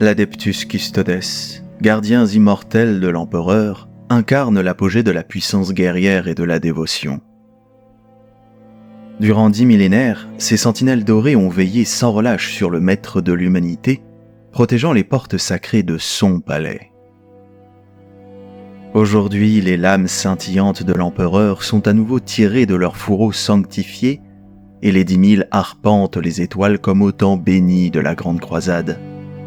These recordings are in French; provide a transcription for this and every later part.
L'Adeptus Custodes, gardiens immortels de l'empereur, incarnent l'apogée de la puissance guerrière et de la dévotion. Durant 10 millénaires, ces sentinelles dorées ont veillé sans relâche sur le maître de l'humanité, protégeant les portes sacrées de son palais. Aujourd'hui, les lames scintillantes de l'empereur sont à nouveau tirées de leurs fourreaux sanctifiés et les 10 000 arpentent les étoiles comme autant bénis de la grande croisade,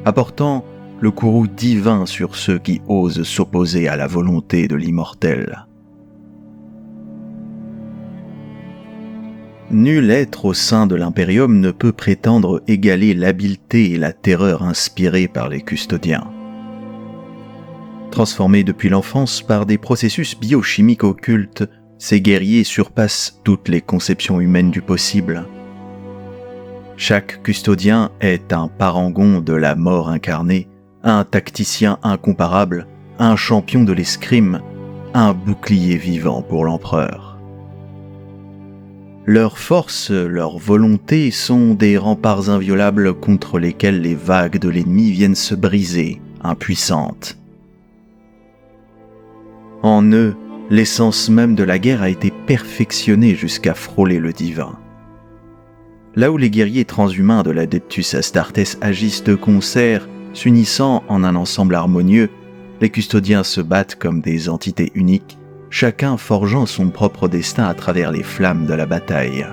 apportant le courroux divin sur ceux qui osent s'opposer à la volonté de l'immortel. Nul être au sein de l'Imperium ne peut prétendre égaler l'habileté et la terreur inspirées par les custodiens. Transformés depuis l'enfance par des processus biochimiques occultes, ces guerriers surpassent toutes les conceptions humaines du possible. Chaque custodien est un parangon de la mort incarnée, un tacticien incomparable, un champion de l'escrime, un bouclier vivant pour l'empereur. Leur force, leur volonté sont des remparts inviolables contre lesquels les vagues de l'ennemi viennent se briser, impuissantes. En eux, l'essence même de la guerre a été perfectionnée jusqu'à frôler le divin. Là où les guerriers transhumains de l'Adeptus Astartes agissent de concert, s'unissant en un ensemble harmonieux, les custodiens se battent comme des entités uniques, chacun forgeant son propre destin à travers les flammes de la bataille.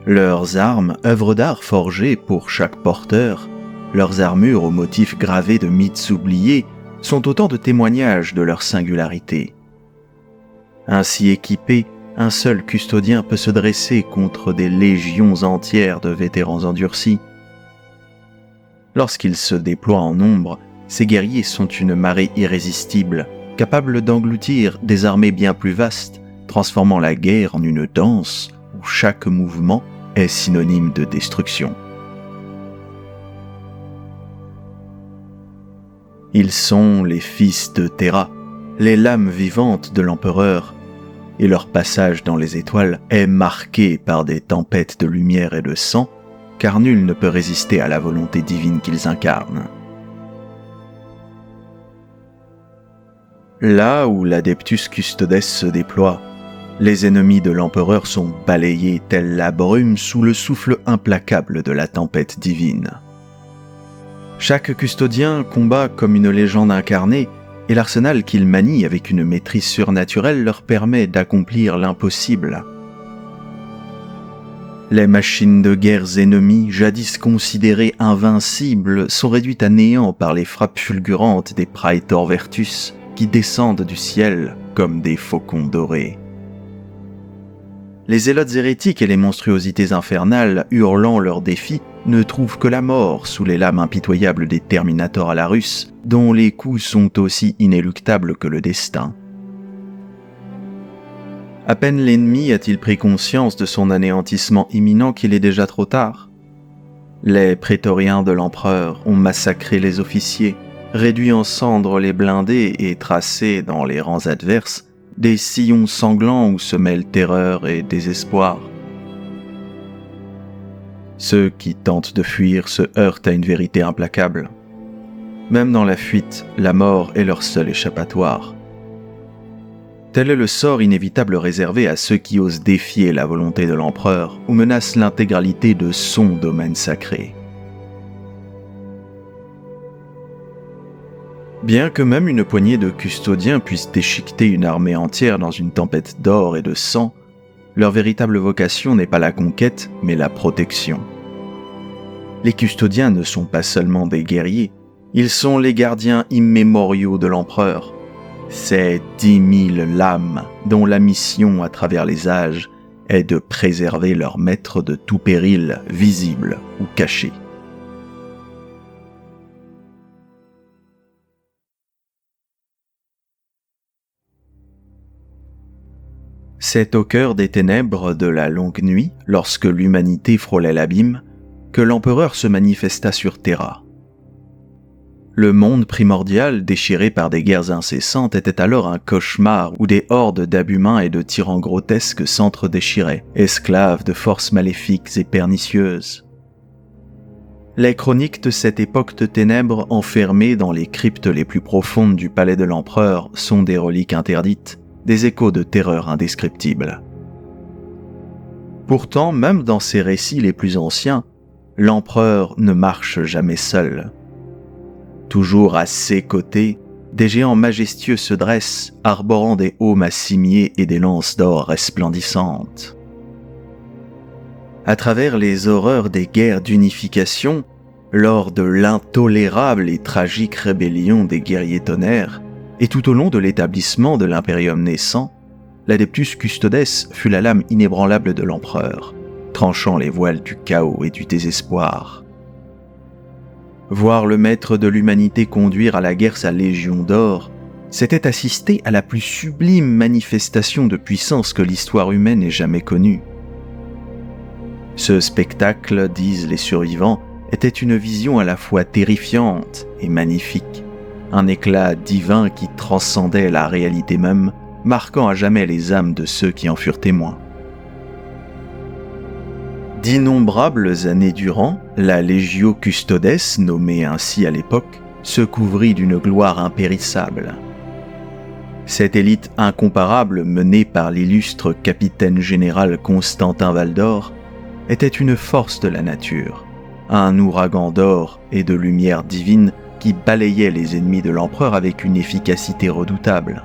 Leurs armes, œuvres d'art forgées pour chaque porteur, leurs armures aux motifs gravés de mythes oubliés, sont autant de témoignages de leur singularité. Ainsi équipé, un seul custodien peut se dresser contre des légions entières de vétérans endurcis. Lorsqu'ils se déploient en nombre, ces guerriers sont une marée irrésistible, capable d'engloutir des armées bien plus vastes, transformant la guerre en une danse où chaque mouvement est synonyme de destruction. Ils sont les fils de Terra, les lames vivantes de l'empereur, et leur passage dans les étoiles est marqué par des tempêtes de lumière et de sang, car nul ne peut résister à la volonté divine qu'ils incarnent. Là où l'Adeptus Custodes se déploie, les ennemis de l'empereur sont balayés telle la brume sous le souffle implacable de la tempête divine. Chaque custodien combat comme une légende incarnée, et l'arsenal qu'il manie avec une maîtrise surnaturelle leur permet d'accomplir l'impossible. Les machines de guerre ennemies, jadis considérées invincibles, sont réduites à néant par les frappes fulgurantes des Praetor Vertus qui descendent du ciel comme des faucons dorés. Les zélotes hérétiques et les monstruosités infernales, hurlant leurs défis, ne trouvent que la mort sous les lames impitoyables des Terminators à la russe, dont les coups sont aussi inéluctables que le destin. À peine l'ennemi a-t-il pris conscience de son anéantissement imminent qu'il est déjà trop tard. Les prétoriens de l'empereur ont massacré les officiers, réduit en cendres les blindés et tracé dans les rangs adverses des sillons sanglants où se mêlent terreur et désespoir. Ceux qui tentent de fuir se heurtent à une vérité implacable. Même dans la fuite, la mort est leur seul échappatoire. Tel est le sort inévitable réservé à ceux qui osent défier la volonté de l'empereur ou menacent l'intégralité de son domaine sacré. Bien que même une poignée de custodiens puisse déchiqueter une armée entière dans une tempête d'or et de sang, leur véritable vocation n'est pas la conquête, mais la protection. Les custodiens ne sont pas seulement des guerriers, ils sont les gardiens immémoriaux de l'empereur. Ces 10 000 lames dont la mission à travers les âges est de préserver leur maître de tout péril visible ou caché. C'est au cœur des ténèbres de la longue nuit, lorsque l'humanité frôlait l'abîme, que l'empereur se manifesta sur Terra. Le monde primordial, déchiré par des guerres incessantes, était alors un cauchemar où des hordes d'abhumains et de tyrans grotesques s'entre-déchiraient, esclaves de forces maléfiques et pernicieuses. Les chroniques de cette époque de ténèbres enfermées dans les cryptes les plus profondes du palais de l'empereur sont des reliques interdites, des échos de terreur indescriptibles. Pourtant, même dans ses récits les plus anciens, l'empereur ne marche jamais seul. Toujours à ses côtés, des géants majestueux se dressent, arborant des aumes à cimier et des lances d'or resplendissantes. À travers les horreurs des guerres d'unification, lors de l'intolérable et tragique rébellion des guerriers tonnerres, et tout au long de l'établissement de l'impérium naissant, l'Adeptus Custodes fut la lame inébranlable de l'empereur, tranchant les voiles du chaos et du désespoir. Voir le maître de l'humanité conduire à la guerre sa légion d'or, c'était assister à la plus sublime manifestation de puissance que l'histoire humaine ait jamais connue. Ce spectacle, disent les survivants, était une vision à la fois terrifiante et magnifique, un éclat divin qui transcendait la réalité même, marquant à jamais les âmes de ceux qui en furent témoins. D'innombrables années durant, la Legio Custodes, nommée ainsi à l'époque, se couvrit d'une gloire impérissable. Cette élite incomparable menée par l'illustre capitaine général Constantin Valdor était une force de la nature, un ouragan d'or et de lumière divine qui balayait les ennemis de l'empereur avec une efficacité redoutable.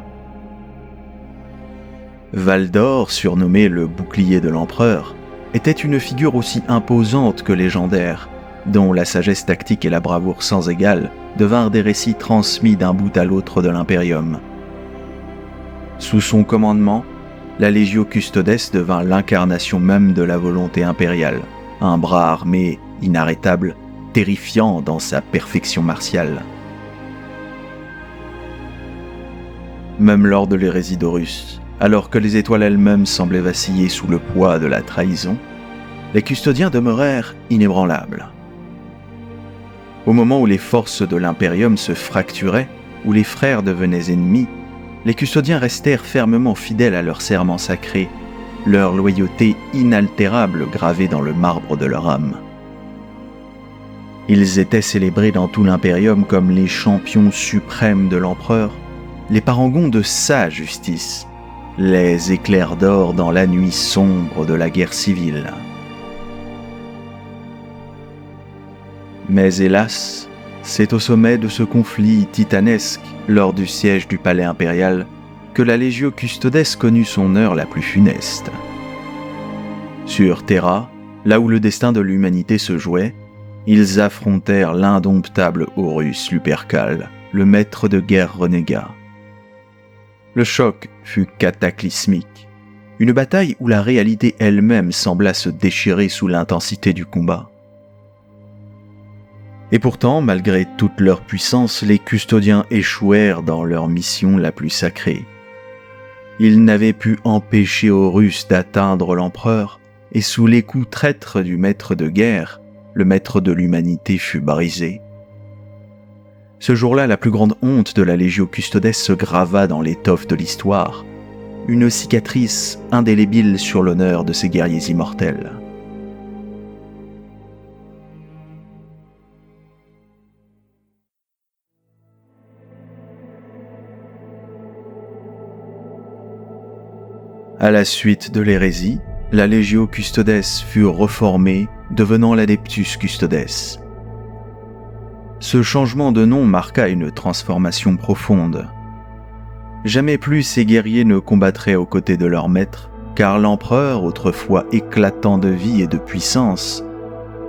Valdor, surnommé le bouclier de l'empereur, était une figure aussi imposante que légendaire, dont la sagesse tactique et la bravoure sans égale devinrent des récits transmis d'un bout à l'autre de l'impérium. Sous son commandement, la Legio Custodes devint l'incarnation même de la volonté impériale, un bras armé inarrêtable, terrifiant dans sa perfection martiale. Même lors de l'hérésie d'Horus, alors que les étoiles elles-mêmes semblaient vaciller sous le poids de la trahison, les custodiens demeurèrent inébranlables. Au moment où les forces de l'impérium se fracturaient, où les frères devenaient ennemis, les custodiens restèrent fermement fidèles à leur serment sacré, leur loyauté inaltérable gravée dans le marbre de leur âme. Ils étaient célébrés dans tout l'impérium comme les champions suprêmes de l'empereur, les parangons de sa justice, les éclairs d'or dans la nuit sombre de la guerre civile. Mais hélas, c'est au sommet de ce conflit titanesque, lors du siège du palais impérial, que la Legio Custodes connut son heure la plus funeste. Sur Terra, là où le destin de l'humanité se jouait, ils affrontèrent l'indomptable Horus Lupercal, le maître de guerre renégat. Le choc fut cataclysmique, une bataille où la réalité elle-même sembla se déchirer sous l'intensité du combat. Et pourtant, malgré toute leur puissance, les custodiens échouèrent dans leur mission la plus sacrée. Ils n'avaient pu empêcher Horus d'atteindre l'empereur, et sous les coups traîtres du maître de guerre, le maître de l'humanité fut brisé. Ce jour-là, la plus grande honte de la Legio Custodes se grava dans l'étoffe de l'histoire, une cicatrice indélébile sur l'honneur de ces guerriers immortels. À la suite de l'hérésie, la Legio Custodes fut reformée, devenant l'Adeptus Custodes. Ce changement de nom marqua une transformation profonde. Jamais plus ces guerriers ne combattraient aux côtés de leur maître, car l'empereur, autrefois éclatant de vie et de puissance,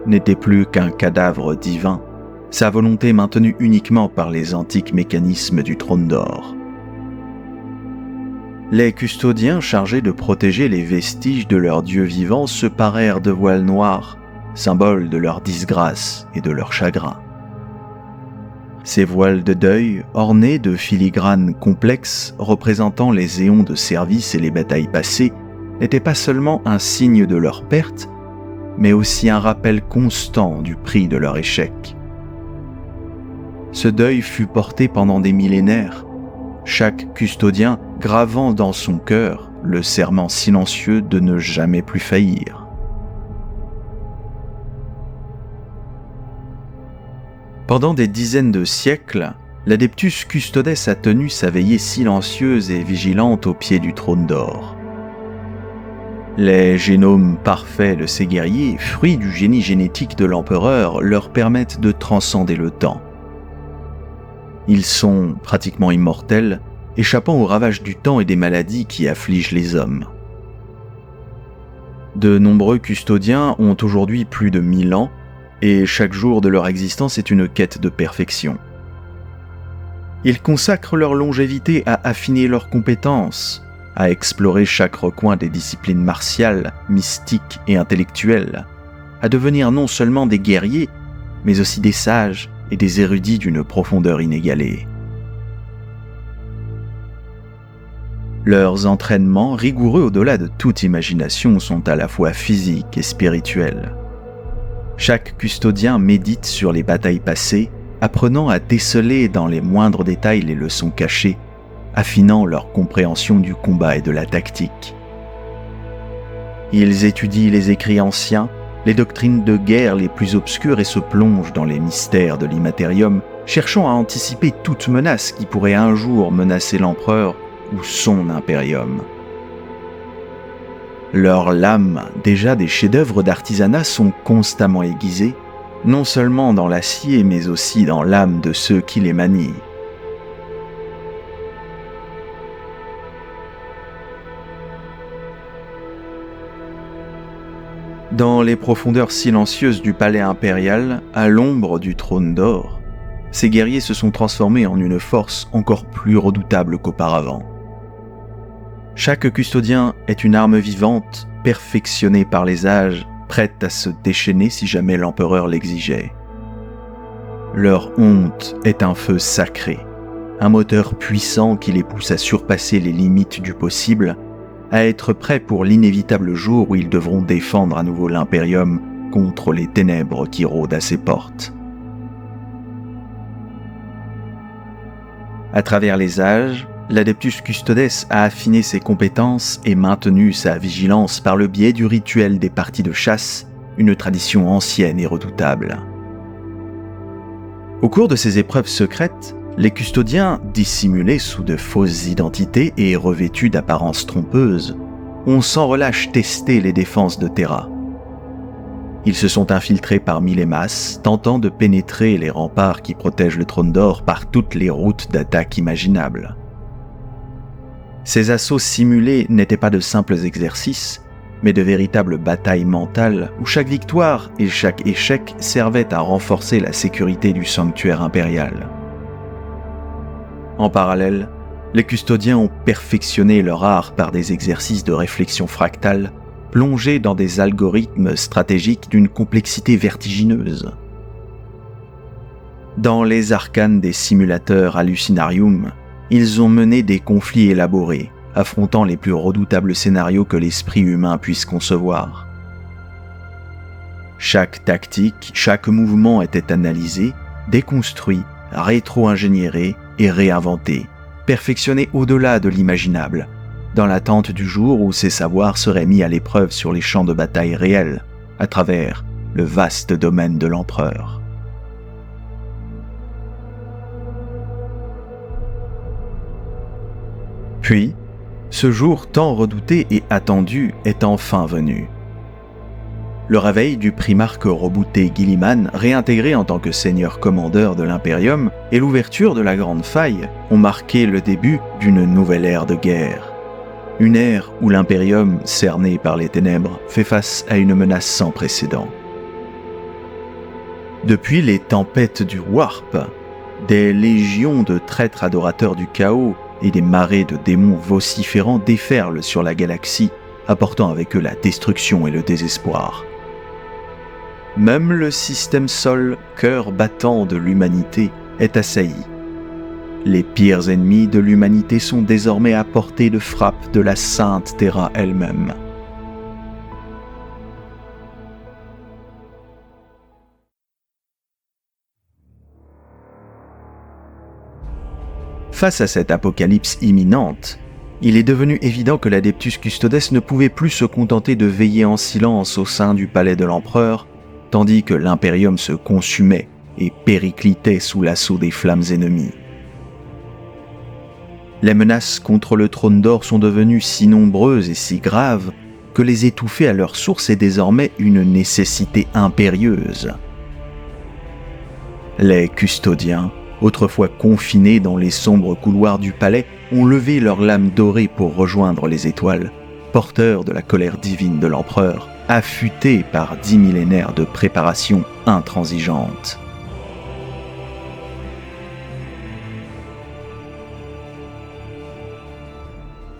n'était plus qu'un cadavre divin, sa volonté maintenue uniquement par les antiques mécanismes du trône d'or. Les custodiens chargés de protéger les vestiges de leur dieu vivant se parèrent de voiles noirs, symbole de leur disgrâce et de leur chagrin. Ces voiles de deuil, ornés de filigranes complexes représentant les éons de service et les batailles passées, n'étaient pas seulement un signe de leur perte, mais aussi un rappel constant du prix de leur échec. Ce deuil fut porté pendant des millénaires, chaque custodien gravant dans son cœur le serment silencieux de ne jamais plus faillir. Pendant des dizaines de siècles, l'Adeptus Custodes a tenu sa veillée silencieuse et vigilante au pied du trône d'or. Les génomes parfaits de ces guerriers, fruits du génie génétique de l'empereur, leur permettent de transcender le temps. Ils sont pratiquement immortels, échappant aux ravages du temps et des maladies qui affligent les hommes. De nombreux custodiens ont aujourd'hui plus de 1000 ans, et chaque jour de leur existence est une quête de perfection. Ils consacrent leur longévité à affiner leurs compétences, à explorer chaque recoin des disciplines martiales, mystiques et intellectuelles, à devenir non seulement des guerriers, mais aussi des sages et des érudits d'une profondeur inégalée. Leurs entraînements, rigoureux au-delà de toute imagination, sont à la fois physiques et spirituels. Chaque custodien médite sur les batailles passées, apprenant à déceler dans les moindres détails les leçons cachées, affinant leur compréhension du combat et de la tactique. Ils étudient les écrits anciens, les doctrines de guerre les plus obscures et se plongent dans les mystères de l'immatérium, cherchant à anticiper toute menace qui pourrait un jour menacer l'empereur ou son impérium. Leurs lames, déjà des chefs-d'œuvre d'artisanat, sont constamment aiguisées, non seulement dans l'acier mais aussi dans l'âme de ceux qui les manient. Dans les profondeurs silencieuses du palais impérial, à l'ombre du trône d'or, ces guerriers se sont transformés en une force encore plus redoutable qu'auparavant. Chaque custodien est une arme vivante, perfectionnée par les âges, prête à se déchaîner si jamais l'empereur l'exigeait. Leur honte est un feu sacré, un moteur puissant qui les pousse à surpasser les limites du possible, à être prêts pour l'inévitable jour où ils devront défendre à nouveau l'Imperium contre les ténèbres qui rôdent à ses portes. À travers les âges, l'Adeptus Custodes a affiné ses compétences et maintenu sa vigilance par le biais du rituel des parties de chasse, une tradition ancienne et redoutable. Au cours de ces épreuves secrètes, les custodiens, dissimulés sous de fausses identités et revêtus d'apparences trompeuses, ont sans relâche testé les défenses de Terra. Ils se sont infiltrés parmi les masses, tentant de pénétrer les remparts qui protègent le trône d'or par toutes les routes d'attaque imaginables. Ces assauts simulés n'étaient pas de simples exercices, mais de véritables batailles mentales où chaque victoire et chaque échec servaient à renforcer la sécurité du sanctuaire impérial. En parallèle, les custodiens ont perfectionné leur art par des exercices de réflexion fractale, plongés dans des algorithmes stratégiques d'une complexité vertigineuse. Dans les arcanes des simulateurs hallucinarium, ils ont mené des conflits élaborés, affrontant les plus redoutables scénarios que l'esprit humain puisse concevoir. Chaque tactique, chaque mouvement était analysé, déconstruit, rétro-ingénieré et réinventé, perfectionné au-delà de l'imaginable, dans l'attente du jour où ces savoirs seraient mis à l'épreuve sur les champs de bataille réels, à travers le vaste domaine de l'empereur. Puis, ce jour tant redouté et attendu est enfin venu. Le réveil du primarque rebooté Guilliman, réintégré en tant que seigneur commandeur de l'Imperium, et l'ouverture de la Grande Faille ont marqué le début d'une nouvelle ère de guerre. Une ère où l'Imperium, cerné par les ténèbres, fait face à une menace sans précédent. Depuis les tempêtes du Warp, des légions de traîtres adorateurs du chaos et des marées de démons vociférants déferlent sur la galaxie, apportant avec eux la destruction et le désespoir. Même le système Sol, cœur battant de l'humanité, est assailli. Les pires ennemis de l'humanité sont désormais à portée de frappe de la sainte Terra elle-même. Face à cette apocalypse imminente, il est devenu évident que l'Adeptus Custodes ne pouvait plus se contenter de veiller en silence au sein du palais de l'empereur, tandis que l'Imperium se consumait, et périclitaient sous l'assaut des flammes ennemies. Les menaces contre le trône d'or sont devenues si nombreuses et si graves que les étouffer à leur source est désormais une nécessité impérieuse. Les custodiens, autrefois confinés dans les sombres couloirs du palais, ont levé leurs lames dorées pour rejoindre les étoiles, porteurs de la colère divine de l'empereur, affûtés par 10 millénaires de préparation intransigeante.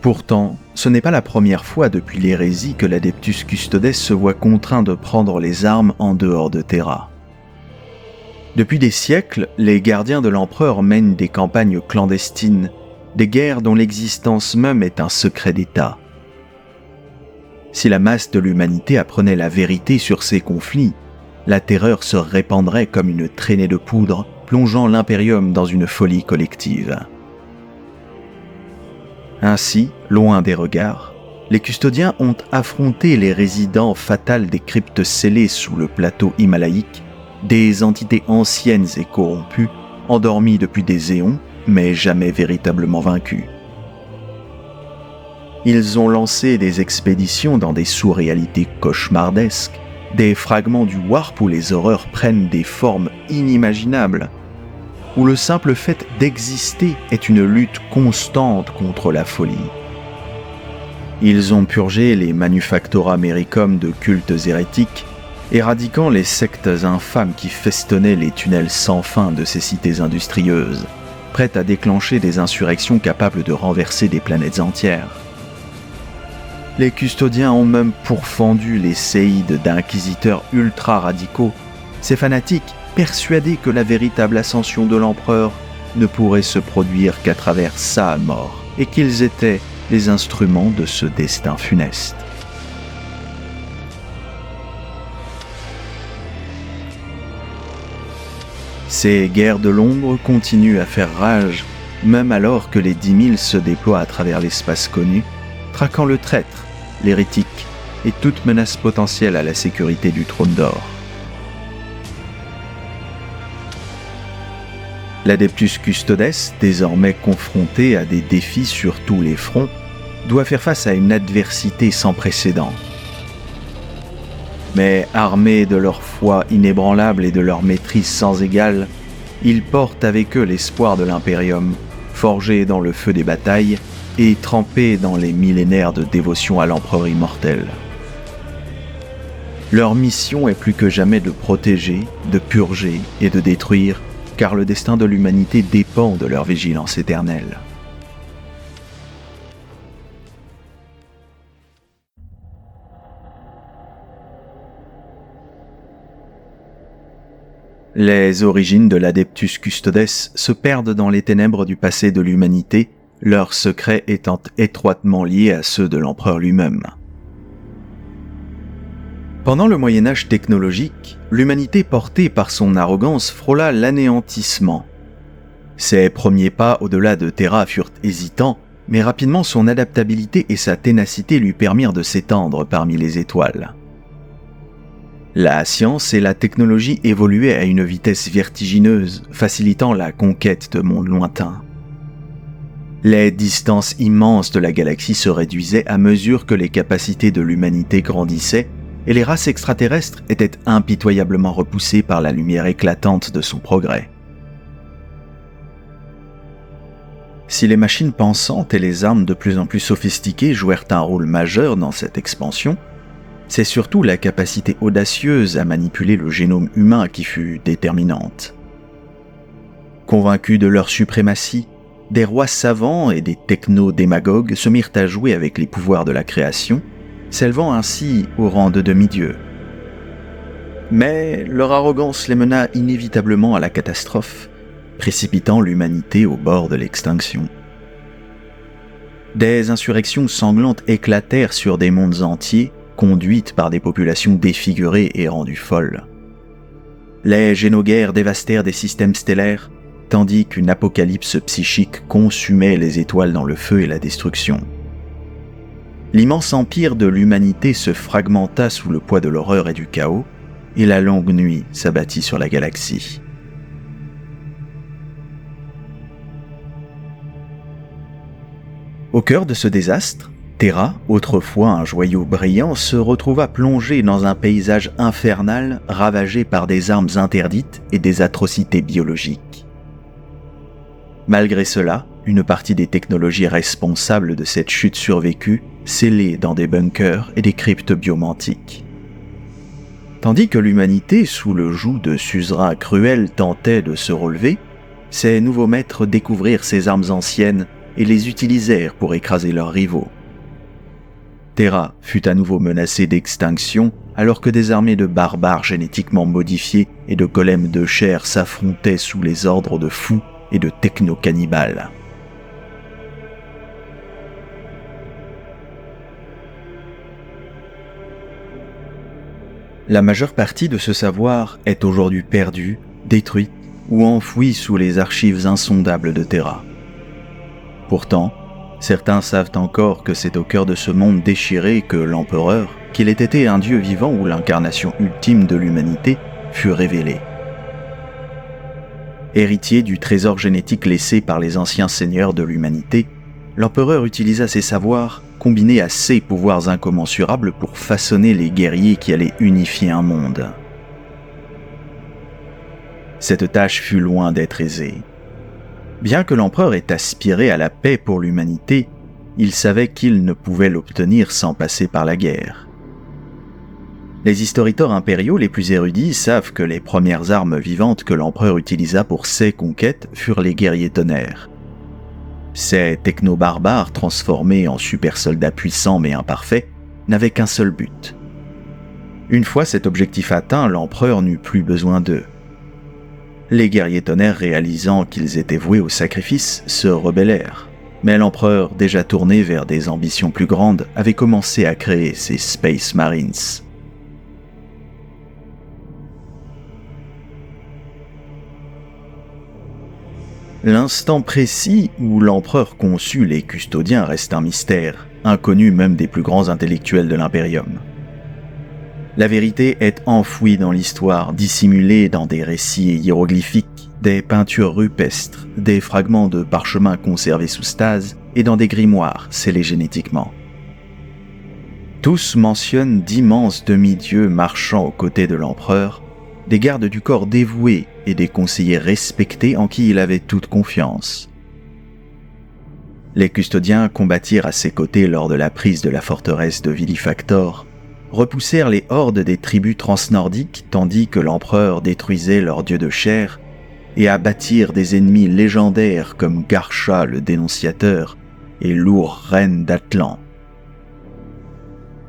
Pourtant, ce n'est pas la première fois depuis l'hérésie que l'Adeptus Custodes se voit contraint de prendre les armes en dehors de Terra. Depuis des siècles, les gardiens de l'empereur mènent des campagnes clandestines, des guerres dont l'existence même est un secret d'État. Si la masse de l'humanité apprenait la vérité sur ces conflits, la terreur se répandrait comme une traînée de poudre, plongeant l'Imperium dans une folie collective. Ainsi, loin des regards, les custodiens ont affronté les résidents fatals des cryptes scellées sous le plateau himalaïque, des entités anciennes et corrompues, endormies depuis des éons, mais jamais véritablement vaincues. Ils ont lancé des expéditions dans des sous-réalités cauchemardesques, des fragments du warp où les horreurs prennent des formes inimaginables, où le simple fait d'exister est une lutte constante contre la folie. Ils ont purgé les manufactora méricum de cultes hérétiques, éradiquant les sectes infâmes qui festonnaient les tunnels sans fin de ces cités industrieuses, prêtes à déclencher des insurrections capables de renverser des planètes entières. Les custodiens ont même pourfendu les séides d'inquisiteurs ultra-radicaux, ces fanatiques persuadés que la véritable ascension de l'empereur ne pourrait se produire qu'à travers sa mort, et qu'ils étaient les instruments de ce destin funeste. Ces guerres de l'ombre continuent à faire rage, même alors que les 10 000 se déploient à travers l'espace connu, traquant le traître, l'hérétique et toute menace potentielle à la sécurité du trône d'or. L'Adeptus Custodes, désormais confronté à des défis sur tous les fronts, doit faire face à une adversité sans précédent. Mais armés de leur foi inébranlable et de leur maîtrise sans égale, ils portent avec eux l'espoir de l'Imperium, forgé dans le feu des batailles et trempé dans les millénaires de dévotion à l'empereur immortel. Leur mission est plus que jamais de protéger, de purger et de détruire, car le destin de l'humanité dépend de leur vigilance éternelle. Les origines de l'Adeptus Custodes se perdent dans les ténèbres du passé de l'humanité, leurs secrets étant étroitement liés à ceux de l'empereur lui-même. Pendant le Moyen-Âge technologique, l'humanité portée par son arrogance frôla l'anéantissement. Ses premiers pas au-delà de Terra furent hésitants, mais rapidement son adaptabilité et sa ténacité lui permirent de s'étendre parmi les étoiles. La science et la technologie évoluaient à une vitesse vertigineuse, facilitant la conquête de mondes lointains. Les distances immenses de la galaxie se réduisaient à mesure que les capacités de l'humanité grandissaient, et les races extraterrestres étaient impitoyablement repoussées par la lumière éclatante de son progrès. Si les machines pensantes et les armes de plus en plus sophistiquées jouèrent un rôle majeur dans cette expansion, c'est surtout la capacité audacieuse à manipuler le génome humain qui fut déterminante. Convaincus de leur suprématie, des rois savants et des techno-démagogues se mirent à jouer avec les pouvoirs de la création, s'élevant ainsi au rang de demi-dieux. Mais leur arrogance les mena inévitablement à la catastrophe, précipitant l'humanité au bord de l'extinction. Des insurrections sanglantes éclatèrent sur des mondes entiers, conduites par des populations défigurées et rendues folles. Les génoguerres dévastèrent des systèmes stellaires, tandis qu'une apocalypse psychique consumait les étoiles dans le feu et la destruction. L'immense empire de l'humanité se fragmenta sous le poids de l'horreur et du chaos, et la longue nuit s'abattit sur la galaxie. Au cœur de ce désastre, Terra, autrefois un joyau brillant, se retrouva plongée dans un paysage infernal ravagé par des armes interdites et des atrocités biologiques. Malgré cela, une partie des technologies responsables de cette chute survécue scellées dans des bunkers et des cryptes biomantiques. Tandis que l'humanité, sous le joug de suzerains cruels, tentait de se relever, ses nouveaux maîtres découvrirent ces armes anciennes et les utilisèrent pour écraser leurs rivaux. Terra fut à nouveau menacée d'extinction alors que des armées de barbares génétiquement modifiés et de golems de chair s'affrontaient sous les ordres de fous et de techno-cannibales. La majeure partie de ce savoir est aujourd'hui perdue, détruite ou enfouie sous les archives insondables de Terra. Pourtant, certains savent encore que c'est au cœur de ce monde déchiré que l'Empereur, qu'il ait été un dieu vivant ou l'incarnation ultime de l'humanité, fut révélé. Héritier du trésor génétique laissé par les anciens seigneurs de l'humanité, l'Empereur utilisa ses savoirs, combinés à ses pouvoirs incommensurables pour façonner les guerriers qui allaient unifier un monde. Cette tâche fut loin d'être aisée. Bien que l'empereur ait aspiré à la paix pour l'humanité, il savait qu'il ne pouvait l'obtenir sans passer par la guerre. Les historiteurs impériaux les plus érudits savent que les premières armes vivantes que l'empereur utilisa pour ses conquêtes furent les guerriers tonnerres. Ces techno-barbares transformés en super-soldats puissants mais imparfaits n'avaient qu'un seul but. Une fois cet objectif atteint, l'empereur n'eut plus besoin d'eux. Les guerriers tonnerres, réalisant qu'ils étaient voués au sacrifice, se rebellèrent. Mais l'empereur, déjà tourné vers des ambitions plus grandes, avait commencé à créer ses Space Marines. L'instant précis où l'empereur conçut les custodiens reste un mystère, inconnu même des plus grands intellectuels de l'Imperium. La vérité est enfouie dans l'histoire, dissimulée dans des récits hiéroglyphiques, des peintures rupestres, des fragments de parchemins conservés sous stase et dans des grimoires scellés génétiquement. Tous mentionnent d'immenses demi-dieux marchant aux côtés de l'empereur, des gardes du corps dévoués et des conseillers respectés en qui il avait toute confiance. Les custodiens combattirent à ses côtés lors de la prise de la forteresse de Vilifactor, repoussèrent les hordes des tribus transnordiques tandis que l'empereur détruisait leurs dieux de chair et abattirent des ennemis légendaires comme Garcha le dénonciateur et Lour reine d'Atlan.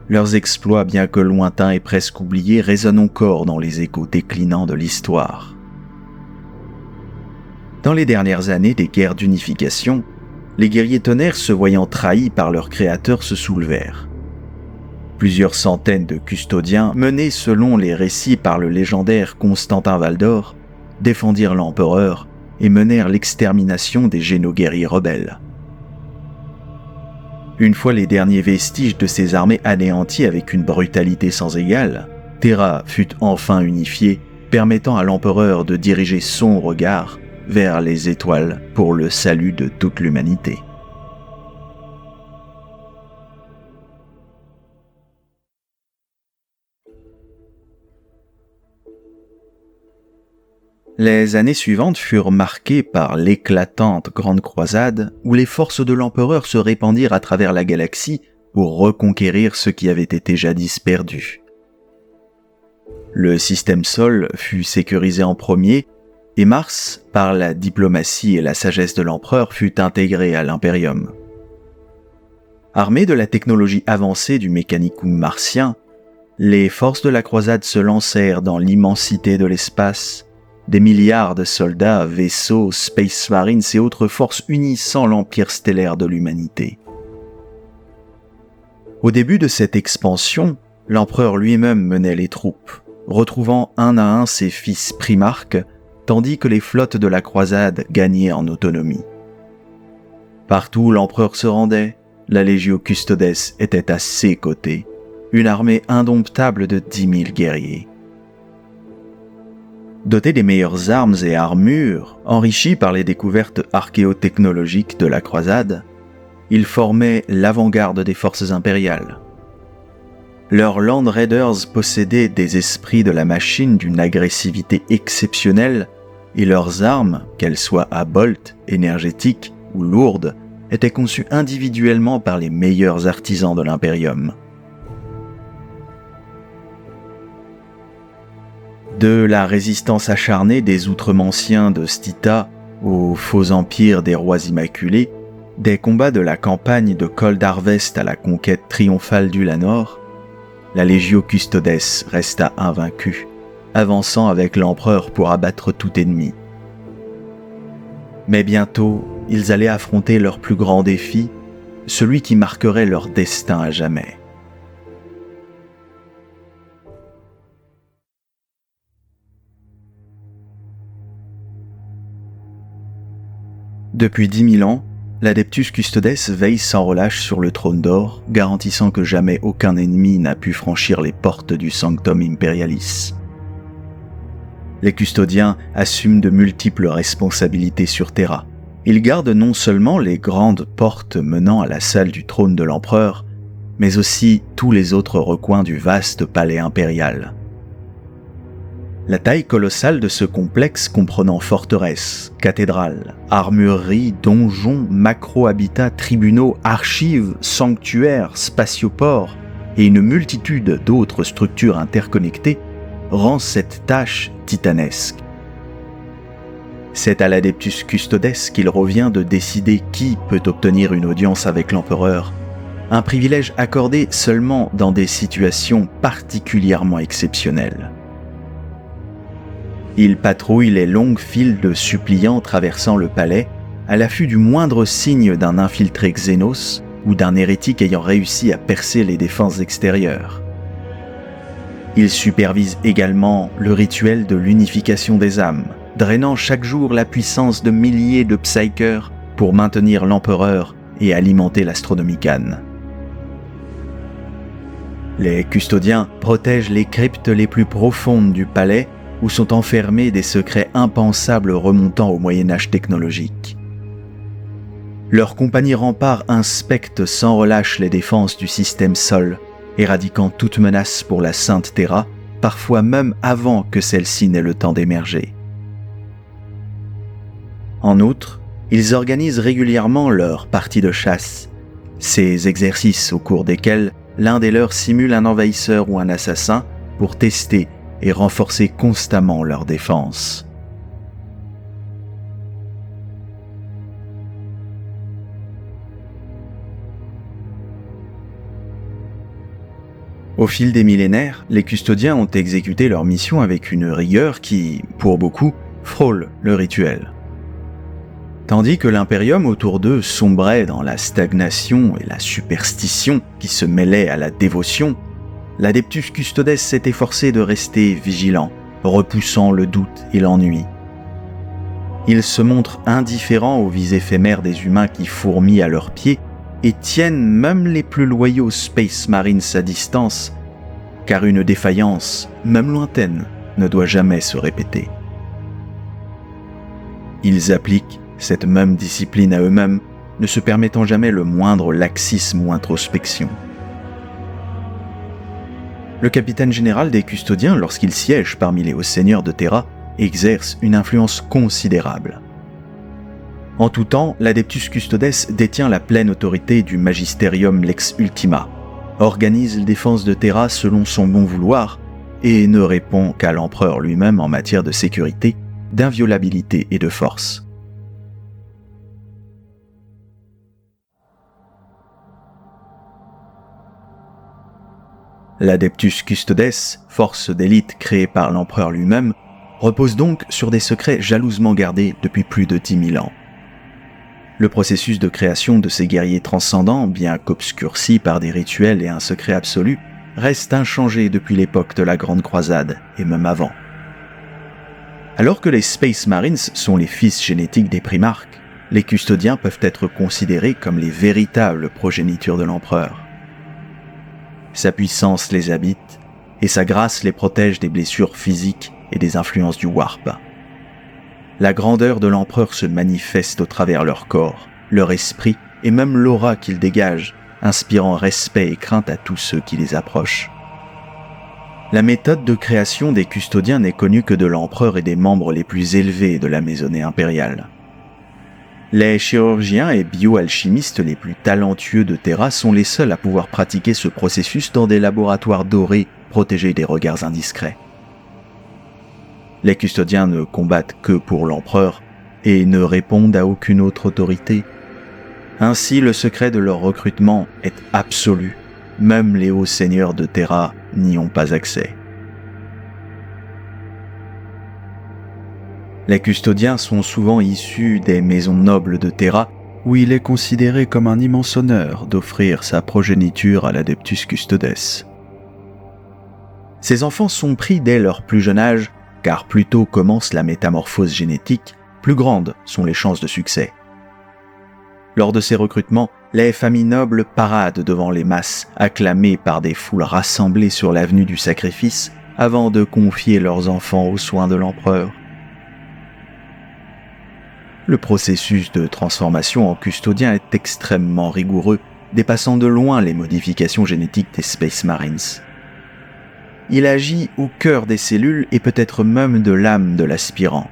Leurs exploits, bien que lointains et presque oubliés, résonnent encore dans les échos déclinants de l'histoire. Dans les dernières années des guerres d'unification, les guerriers tonnerres, se voyant trahis par leur créateur, se soulevèrent. Plusieurs centaines de custodiens, menés selon les récits par le légendaire Constantin Valdor, défendirent l'empereur et menèrent l'extermination des géno-guerriers rebelles. Une fois les derniers vestiges de ces armées anéantis avec une brutalité sans égale, Terra fut enfin unifiée, permettant à l'empereur de diriger son regard vers les étoiles pour le salut de toute l'humanité. Les années suivantes furent marquées par l'éclatante Grande Croisade où les forces de l'Empereur se répandirent à travers la galaxie pour reconquérir ce qui avait été jadis perdu. Le système Sol fut sécurisé en premier et Mars, par la diplomatie et la sagesse de l'Empereur, fut intégré à l'Imperium. Armés de la technologie avancée du mécanicum martien, les forces de la Croisade se lancèrent dans l'immensité de l'espace. Des milliards de soldats, vaisseaux, Space Marines et autres forces unissant l'empire stellaire de l'humanité. Au début de cette expansion, l'empereur lui-même menait les troupes, retrouvant un à un ses fils primarques, tandis que les flottes de la croisade gagnaient en autonomie. Partout où l'empereur se rendait, la Legio Custodes était à ses côtés, une armée indomptable de 10 000 guerriers. Doté des meilleures armes et armures, enrichi par les découvertes archéotechnologiques de la croisade, ils formaient l'avant-garde des forces impériales. Leurs Land Raiders possédaient des esprits de la machine d'une agressivité exceptionnelle et leurs armes, qu'elles soient à bolt, énergétiques ou lourdes, étaient conçues individuellement par les meilleurs artisans de l'Imperium. De la résistance acharnée des Outremensiens de Stita au faux empire des rois immaculés, des combats de la campagne de Cold Harvest à la conquête triomphale du Lanor, la Legio Custodes resta invaincue, avançant avec l'empereur pour abattre tout ennemi. Mais bientôt, ils allaient affronter leur plus grand défi, celui qui marquerait leur destin à jamais. Depuis 10 000 ans, l'Adeptus Custodes veille sans relâche sur le trône d'or, garantissant que jamais aucun ennemi n'a pu franchir les portes du Sanctum Imperialis. Les custodiens assument de multiples responsabilités sur Terra. Ils gardent non seulement les grandes portes menant à la salle du trône de l'empereur, mais aussi tous les autres recoins du vaste palais impérial. La taille colossale de ce complexe comprenant forteresses, cathédrales, armureries, donjons, macro-habitats, tribunaux, archives, sanctuaires, spatioports et une multitude d'autres structures interconnectées rend cette tâche titanesque. C'est à l'Adeptus Custodes qu'il revient de décider qui peut obtenir une audience avec l'empereur, un privilège accordé seulement dans des situations particulièrement exceptionnelles. Il patrouille les longues files de suppliants traversant le palais à l'affût du moindre signe d'un infiltré Xénos ou d'un hérétique ayant réussi à percer les défenses extérieures. Il supervise également le rituel de l'unification des âmes, drainant chaque jour la puissance de milliers de psykers pour maintenir l'empereur et alimenter l'Astronomicon. Les custodiens protègent les cryptes les plus profondes du palais où sont enfermés des secrets impensables remontant au Moyen-Âge technologique. Leur compagnie rempart inspecte sans relâche les défenses du système Sol, éradiquant toute menace pour la Sainte Terra, parfois même avant que celle-ci n'ait le temps d'émerger. En outre, ils organisent régulièrement leurs parties de chasse, ces exercices au cours desquels l'un des leurs simule un envahisseur ou un assassin pour tester et renforcer constamment leur défense. Au fil des millénaires, les custodiens ont exécuté leur mission avec une rigueur qui, pour beaucoup, frôle le rituel. Tandis que l'Imperium autour d'eux sombrait dans la stagnation et la superstition qui se mêlaient à la dévotion, l'Adeptus Custodes s'est efforcé de rester vigilant, repoussant le doute et l'ennui. Ils se montrent indifférents aux vies éphémères des humains qui fourmillent à leurs pieds et tiennent même les plus loyaux Space Marines à distance, car une défaillance, même lointaine, ne doit jamais se répéter. Ils appliquent cette même discipline à eux-mêmes, ne se permettant jamais le moindre laxisme ou introspection. Le capitaine général des custodiens, lorsqu'il siège parmi les hauts seigneurs de Terra, exerce une influence considérable. En tout temps, l'Adeptus Custodes détient la pleine autorité du Magisterium Lex Ultima, organise les défenses de Terra selon son bon vouloir et ne répond qu'à l'empereur lui-même en matière de sécurité, d'inviolabilité et de force. L'Adeptus Custodes, force d'élite créée par l'empereur lui-même, repose donc sur des secrets jalousement gardés depuis plus de 10 000 ans. Le processus de création de ces guerriers transcendants, bien qu'obscurci par des rituels et un secret absolu, reste inchangé depuis l'époque de la Grande Croisade, et même avant. Alors que les Space Marines sont les fils génétiques des primarques, les custodiens peuvent être considérés comme les véritables progénitures de l'empereur. Sa puissance les habite, et sa grâce les protège des blessures physiques et des influences du Warp. La grandeur de l'empereur se manifeste au travers leur corps, leur esprit et même l'aura qu'ils dégagent, inspirant respect et crainte à tous ceux qui les approchent. La méthode de création des custodiens n'est connue que de l'empereur et des membres les plus élevés de la maisonnée impériale. Les chirurgiens et bioalchimistes les plus talentueux de Terra sont les seuls à pouvoir pratiquer ce processus dans des laboratoires dorés protégés des regards indiscrets. Les custodiens ne combattent que pour l'empereur et ne répondent à aucune autre autorité. Ainsi, le secret de leur recrutement est absolu. Même les hauts seigneurs de Terra n'y ont pas accès. Les custodiens sont souvent issus des maisons nobles de Terra, où il est considéré comme un immense honneur d'offrir sa progéniture à l'Adeptus Custodes. Ces enfants sont pris dès leur plus jeune âge, car plus tôt commence la métamorphose génétique, plus grandes sont les chances de succès. Lors de ces recrutements, les familles nobles paradent devant les masses, acclamées par des foules rassemblées sur l'avenue du sacrifice, avant de confier leurs enfants aux soins de l'empereur. Le processus de transformation en custodien est extrêmement rigoureux, dépassant de loin les modifications génétiques des Space Marines. Il agit au cœur des cellules et peut-être même de l'âme de l'aspirant.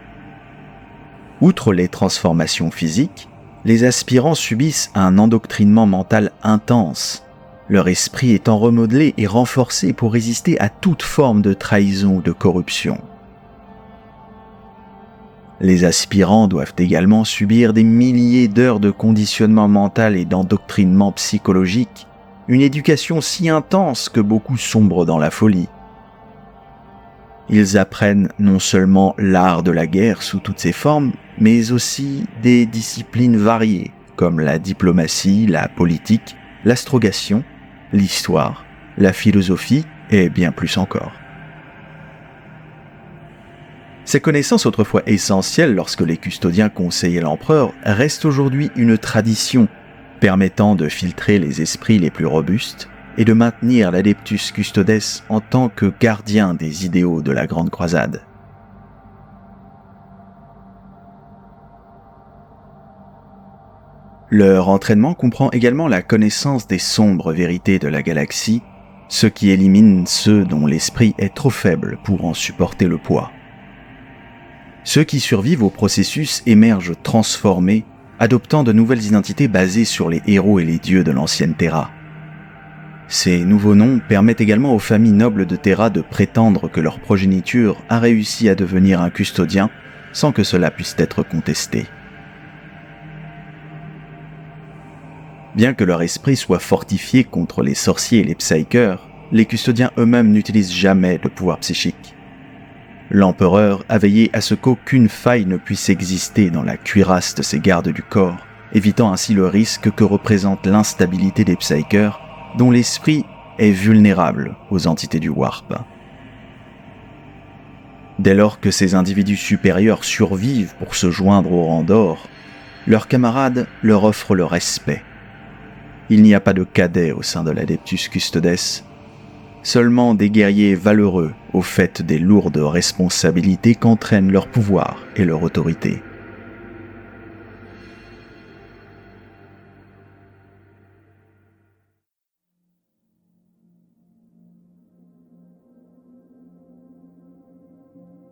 Outre les transformations physiques, les aspirants subissent un endoctrinement mental intense, leur esprit étant remodelé et renforcé pour résister à toute forme de trahison ou de corruption. Les aspirants doivent également subir des milliers d'heures de conditionnement mental et d'endoctrinement psychologique, une éducation si intense que beaucoup sombrent dans la folie. Ils apprennent non seulement l'art de la guerre sous toutes ses formes, mais aussi des disciplines variées, comme la diplomatie, la politique, l'astrogation, l'histoire, la philosophie et bien plus encore. Ces connaissances autrefois essentielles lorsque les custodiens conseillaient l'empereur restent aujourd'hui une tradition permettant de filtrer les esprits les plus robustes et de maintenir l'Adeptus Custodes en tant que gardien des idéaux de la Grande Croisade. Leur entraînement comprend également la connaissance des sombres vérités de la galaxie, ce qui élimine ceux dont l'esprit est trop faible pour en supporter le poids. Ceux qui survivent au processus émergent transformés, adoptant de nouvelles identités basées sur les héros et les dieux de l'ancienne Terra. Ces nouveaux noms permettent également aux familles nobles de Terra de prétendre que leur progéniture a réussi à devenir un custodien sans que cela puisse être contesté. Bien que leur esprit soit fortifié contre les sorciers et les psykers, les custodiens eux-mêmes n'utilisent jamais de pouvoir psychique. L'empereur a veillé à ce qu'aucune faille ne puisse exister dans la cuirasse de ses gardes du corps, évitant ainsi le risque que représente l'instabilité des psykers, dont l'esprit est vulnérable aux entités du Warp. Dès lors que ces individus supérieurs survivent pour se joindre au rang d'or, leurs camarades leur offrent le respect. Il n'y a pas de cadets au sein de l'Adeptus Custodes, seulement des guerriers valeureux au fait des lourdes responsabilités qu'entraînent leur pouvoir et leur autorité.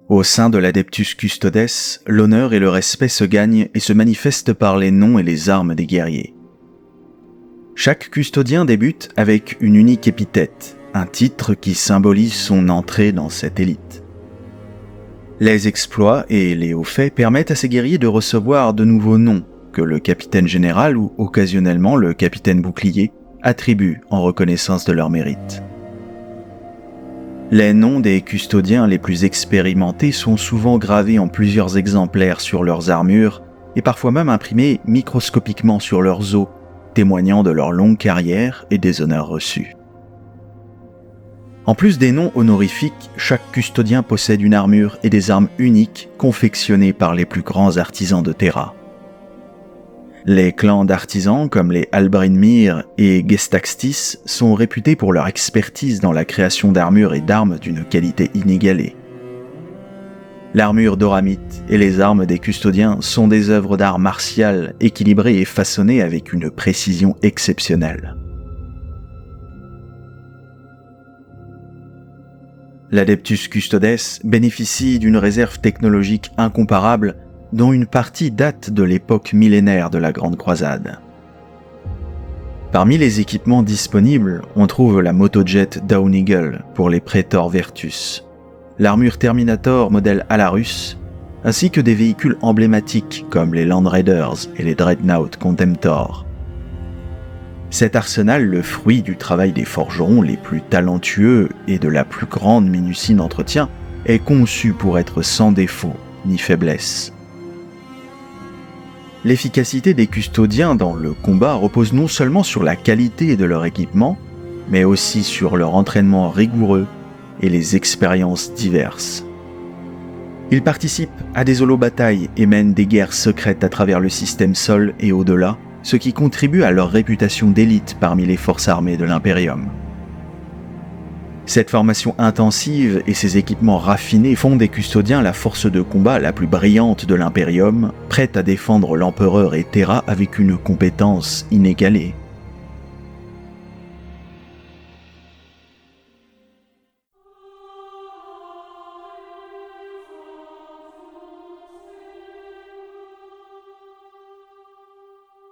Au sein de l'Adeptus Custodes, l'honneur et le respect se gagnent et se manifestent par les noms et les armes des guerriers. Chaque custodien débute avec une unique épithète, un titre qui symbolise son entrée dans cette élite. Les exploits et les hauts faits permettent à ces guerriers de recevoir de nouveaux noms que le capitaine général ou occasionnellement le capitaine bouclier attribue en reconnaissance de leur mérite. Les noms des custodiens les plus expérimentés sont souvent gravés en plusieurs exemplaires sur leurs armures et parfois même imprimés microscopiquement sur leurs os, témoignant de leur longue carrière et des honneurs reçus. En plus des noms honorifiques, chaque custodien possède une armure et des armes uniques confectionnées par les plus grands artisans de Terra. Les clans d'artisans comme les Albrinmir et Gestaxtis sont réputés pour leur expertise dans la création d'armures et d'armes d'une qualité inégalée. L'armure doramite et les armes des custodiens sont des œuvres d'art martial équilibrées et façonnées avec une précision exceptionnelle. L'Adeptus Custodes bénéficie d'une réserve technologique incomparable dont une partie date de l'époque millénaire de la Grande Croisade. Parmi les équipements disponibles, on trouve la motojet Dawn Eagle pour les Praetor Vertus, l'armure Terminator modèle Alarus, ainsi que des véhicules emblématiques comme les Land Raiders et les Dreadnought Contemptor. Cet arsenal, le fruit du travail des forgerons les plus talentueux et de la plus grande minutie d'entretien, est conçu pour être sans défaut ni faiblesse. L'efficacité des custodiens dans le combat repose non seulement sur la qualité de leur équipement, mais aussi sur leur entraînement rigoureux et les expériences diverses. Ils participent à des holobatailles et mènent des guerres secrètes à travers le système Sol et au-delà, ce qui contribue à leur réputation d'élite parmi les forces armées de l'Imperium. Cette formation intensive et ces équipements raffinés font des custodiens la force de combat la plus brillante de l'Imperium, prête à défendre l'Empereur et Terra avec une compétence inégalée.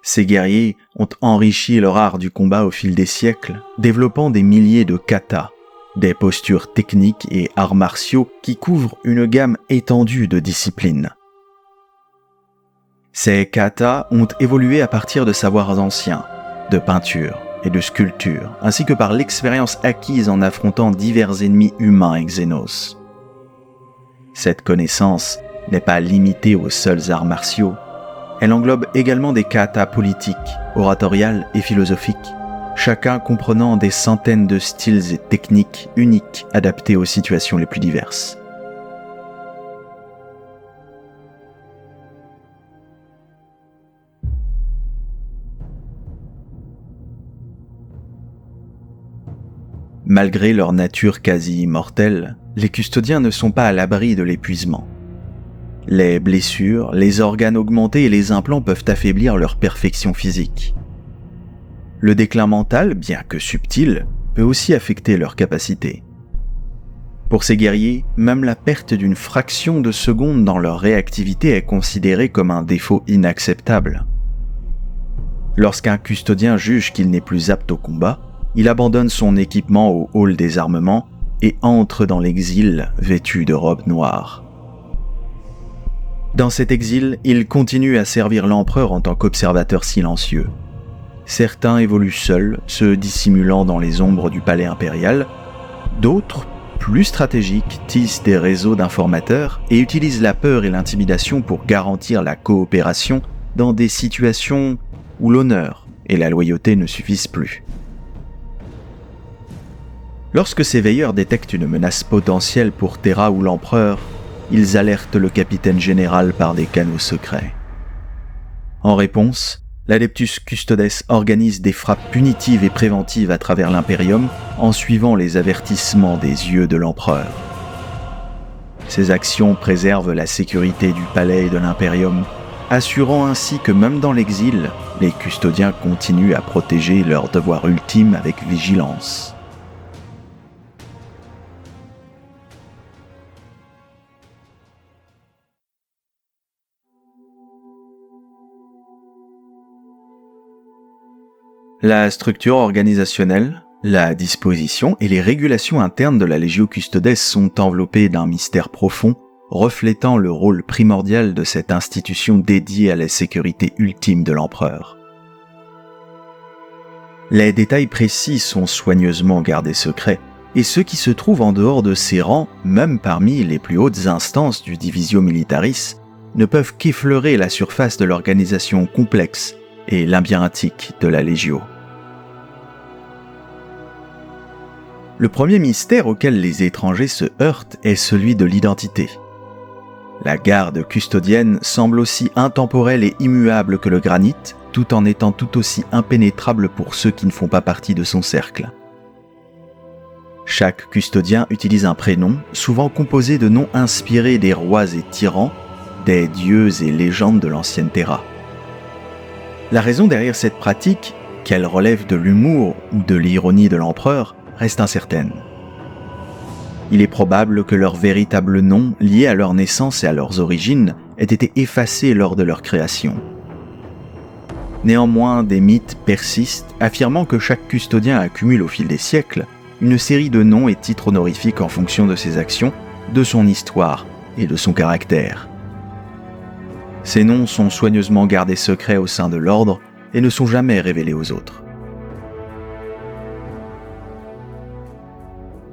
Ces guerriers ont enrichi leur art du combat au fil des siècles, développant des milliers de katas, des postures techniques et arts martiaux qui couvrent une gamme étendue de disciplines. Ces katas ont évolué à partir de savoirs anciens, de peinture et de sculpture, ainsi que par l'expérience acquise en affrontant divers ennemis humains et xénos. Cette connaissance n'est pas limitée aux seuls arts martiaux. Elle englobe également des katas politiques, oratoriales et philosophiques, chacun comprenant des centaines de styles et techniques uniques adaptés aux situations les plus diverses. Malgré leur nature quasi immortelle, les custodiens ne sont pas à l'abri de l'épuisement. Les blessures, les organes augmentés et les implants peuvent affaiblir leur perfection physique. Le déclin mental, bien que subtil, peut aussi affecter leurs capacités. Pour ces guerriers, même la perte d'une fraction de seconde dans leur réactivité est considérée comme un défaut inacceptable. Lorsqu'un custodien juge qu'il n'est plus apte au combat, il abandonne son équipement au hall des armements et entre dans l'exil vêtu de robes noires. Dans cet exil, il continue à servir l'empereur en tant qu'observateur silencieux. Certains évoluent seuls, se dissimulant dans les ombres du palais impérial. D'autres, plus stratégiques, tissent des réseaux d'informateurs et utilisent la peur et l'intimidation pour garantir la coopération dans des situations où l'honneur et la loyauté ne suffisent plus. Lorsque ces veilleurs détectent une menace potentielle pour Terra ou l'empereur, ils alertent le capitaine général par des canaux secrets. En réponse, l'Adeptus Custodes organise des frappes punitives et préventives à travers l'Imperium en suivant les avertissements des yeux de l'empereur. Ces actions préservent la sécurité du palais et de l'Imperium, assurant ainsi que même dans l'exil, les custodiens continuent à protéger leur devoir ultime avec vigilance. La structure organisationnelle, la disposition et les régulations internes de la Legio Custodes sont enveloppées d'un mystère profond, reflétant le rôle primordial de cette institution dédiée à la sécurité ultime de l'empereur. Les détails précis sont soigneusement gardés secrets, et ceux qui se trouvent en dehors de ces rangs, même parmi les plus hautes instances du Divisio Militaris, ne peuvent qu'effleurer la surface de l'organisation complexe et labyrinthique de la Legio. Le premier mystère auquel les étrangers se heurtent est celui de l'identité. La garde custodienne semble aussi intemporelle et immuable que le granit, tout en étant tout aussi impénétrable pour ceux qui ne font pas partie de son cercle. Chaque custodien utilise un prénom, souvent composé de noms inspirés des rois et tyrans, des dieux et légendes de l'ancienne Terra. La raison derrière cette pratique, qu'elle relève de l'humour ou de l'ironie de l'empereur, reste incertaine. Il est probable que leurs véritables noms, liés à leur naissance et à leurs origines, aient été effacés lors de leur création. Néanmoins, des mythes persistent, affirmant que chaque custodien accumule au fil des siècles une série de noms et titres honorifiques en fonction de ses actions, de son histoire et de son caractère. Ces noms sont soigneusement gardés secrets au sein de l'ordre et ne sont jamais révélés aux autres.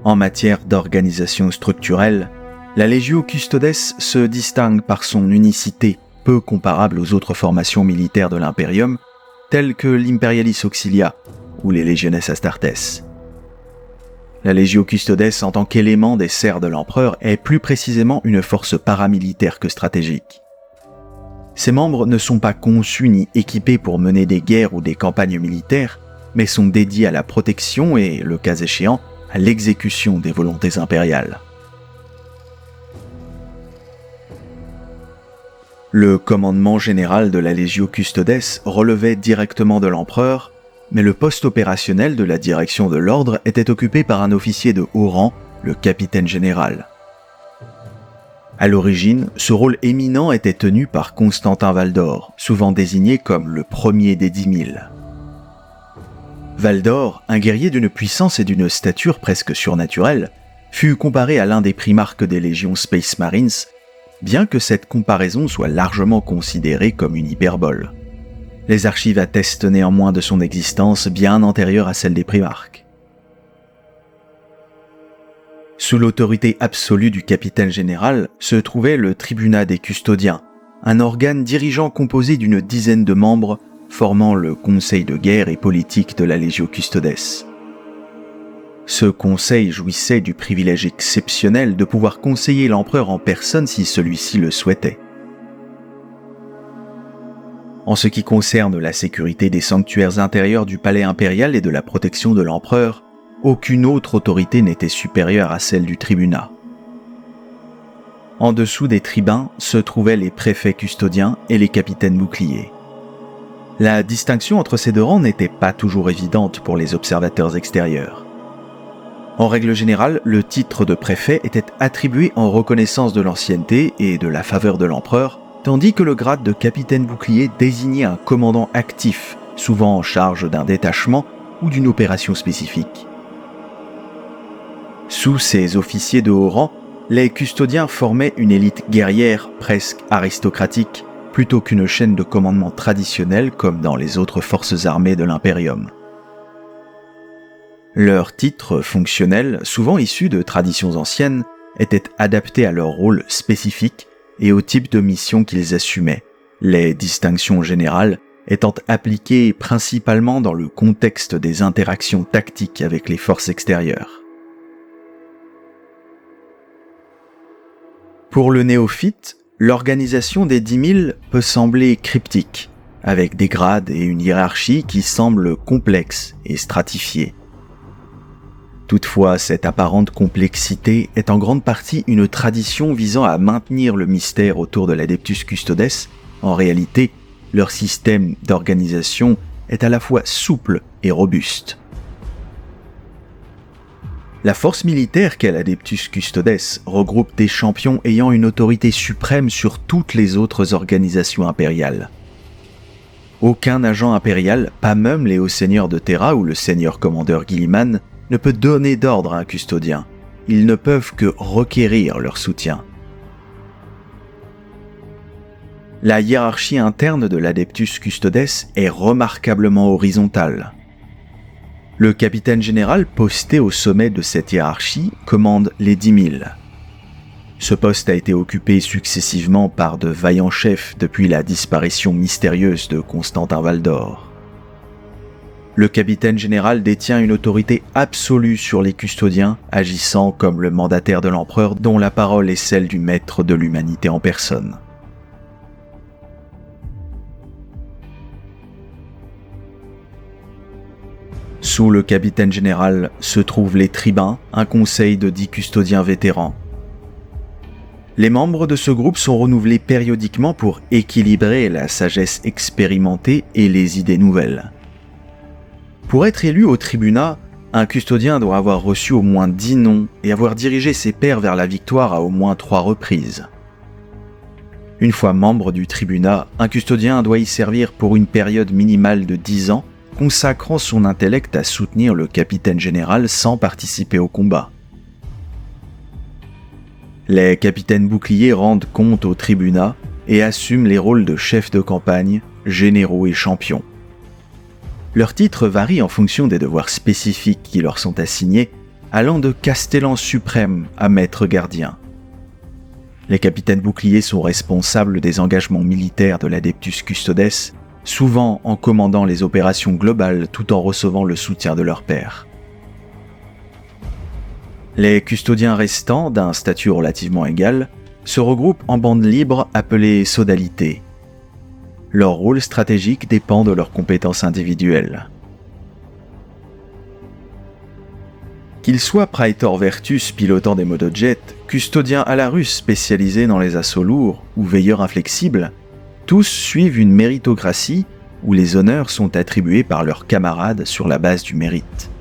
En matière d'organisation structurelle, la Legio Custodes se distingue par son unicité peu comparable aux autres formations militaires de l'Imperium, telles que l'Imperialis Auxilia ou les Legiones Astartes. La Legio Custodes, en tant qu'élément des serfs de l'empereur, est plus précisément une force paramilitaire que stratégique. Ses membres ne sont pas conçus ni équipés pour mener des guerres ou des campagnes militaires, mais sont dédiés à la protection et, le cas échéant, à l'exécution des volontés impériales. Le commandement général de la Legio Custodes relevait directement de l'empereur, mais le poste opérationnel de la direction de l'ordre était occupé par un officier de haut rang, le capitaine général. À l'origine, ce rôle éminent était tenu par Constantin Valdor, souvent désigné comme le premier des 10 000. Valdor, un guerrier d'une puissance et d'une stature presque surnaturelle, fut comparé à l'un des primarques des légions Space Marines, bien que cette comparaison soit largement considérée comme une hyperbole. Les archives attestent néanmoins de son existence bien antérieure à celle des primarques. Sous l'autorité absolue du capitaine général se trouvait le tribunat des custodiens, un organe dirigeant composé d'une dizaine de membres formant le conseil de guerre et politique de la Legio Custodes. Ce conseil jouissait du privilège exceptionnel de pouvoir conseiller l'empereur en personne si celui-ci le souhaitait. En ce qui concerne la sécurité des sanctuaires intérieurs du palais impérial et de la protection de l'empereur, aucune autre autorité n'était supérieure à celle du tribunat. En dessous des tribuns se trouvaient les préfets custodiens et les capitaines boucliers. La distinction entre ces deux rangs n'était pas toujours évidente pour les observateurs extérieurs. En règle générale, le titre de préfet était attribué en reconnaissance de l'ancienneté et de la faveur de l'empereur, tandis que le grade de capitaine bouclier désignait un commandant actif, souvent en charge d'un détachement ou d'une opération spécifique. Sous ces officiers de haut rang, les custodiens formaient une élite guerrière presque aristocratique, plutôt qu'une chaîne de commandement traditionnelle comme dans les autres forces armées de l'Imperium. Leurs titres fonctionnels, souvent issus de traditions anciennes, étaient adaptés à leur rôle spécifique et au type de mission qu'ils assumaient, les distinctions générales étant appliquées principalement dans le contexte des interactions tactiques avec les forces extérieures. Pour le néophyte, l'organisation des 10 000 peut sembler cryptique, avec des grades et une hiérarchie qui semblent complexes et stratifiées. Toutefois, cette apparente complexité est en grande partie une tradition visant à maintenir le mystère autour de l'Adeptus Custodes. En réalité, leur système d'organisation est à la fois souple et robuste. La force militaire qu'est l'Adeptus Custodes regroupe des champions ayant une autorité suprême sur toutes les autres organisations impériales. Aucun agent impérial, pas même les hauts seigneurs de Terra ou le seigneur commandeur Guilliman, ne peut donner d'ordre à un custodien. Ils ne peuvent que requérir leur soutien. La hiérarchie interne de l'Adeptus Custodes est remarquablement horizontale. Le capitaine général posté au sommet de cette hiérarchie commande les 10 000. Ce poste a été occupé successivement par de vaillants chefs depuis la disparition mystérieuse de Constantin Valdor. Le capitaine général détient une autorité absolue sur les custodiens, agissant comme le mandataire de l'empereur dont la parole est celle du maître de l'humanité en personne. Sous le capitaine général se trouvent les tribuns, un conseil de 10 custodiens vétérans. Les membres de ce groupe sont renouvelés périodiquement pour équilibrer la sagesse expérimentée et les idées nouvelles. Pour être élu au tribunat, un custodien doit avoir reçu au moins 10 noms et avoir dirigé ses pairs vers la victoire à au moins 3 reprises. Une fois membre du tribunat, un custodien doit y servir pour une période minimale de 10 ans, consacrant son intellect à soutenir le capitaine général sans participer au combat. Les capitaines boucliers rendent compte au tribunat et assument les rôles de chefs de campagne, généraux et champions. Leurs titres varient en fonction des devoirs spécifiques qui leur sont assignés, allant de castellan suprême à maître gardien. Les capitaines boucliers sont responsables des engagements militaires de l'Adeptus Custodes, souvent en commandant les opérations globales tout en recevant le soutien de leurs pairs. Les custodiens restants, d'un statut relativement égal, se regroupent en bandes libres appelées sodalités. Leur rôle stratégique dépend de leurs compétences individuelles. Qu'ils soient Praetor Vertus pilotant des motojets, custodiens Alarus spécialisés dans les assauts lourds ou veilleurs inflexibles, tous suivent une méritocratie où les honneurs sont attribués par leurs camarades sur la base du mérite.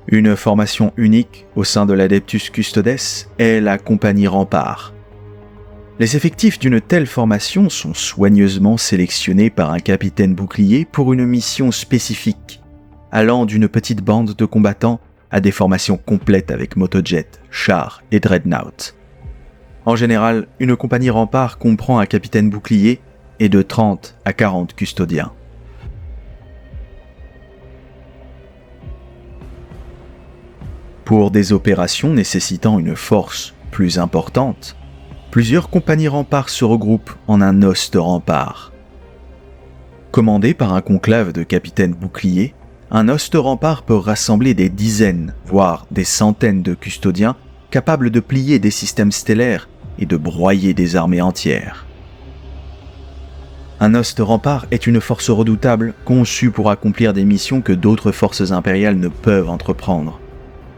Une formation unique au sein de l'Adeptus Custodes est la Compagnie Rempart. Les effectifs d'une telle formation sont soigneusement sélectionnés par un capitaine bouclier pour une mission spécifique, allant d'une petite bande de combattants à des formations complètes avec motojet, chars et dreadnought. En général, une compagnie Rempart comprend un capitaine bouclier et de 30 à 40 custodiens. Pour des opérations nécessitant une force plus importante, plusieurs compagnies Rempart se regroupent en un os de rempart. Commandé par un conclave de capitaines boucliers, un os de rempart peut rassembler des dizaines, voire des centaines de custodiens capables de plier des systèmes stellaires et de broyer des armées entières. Un os de rempart est une force redoutable conçue pour accomplir des missions que d'autres forces impériales ne peuvent entreprendre.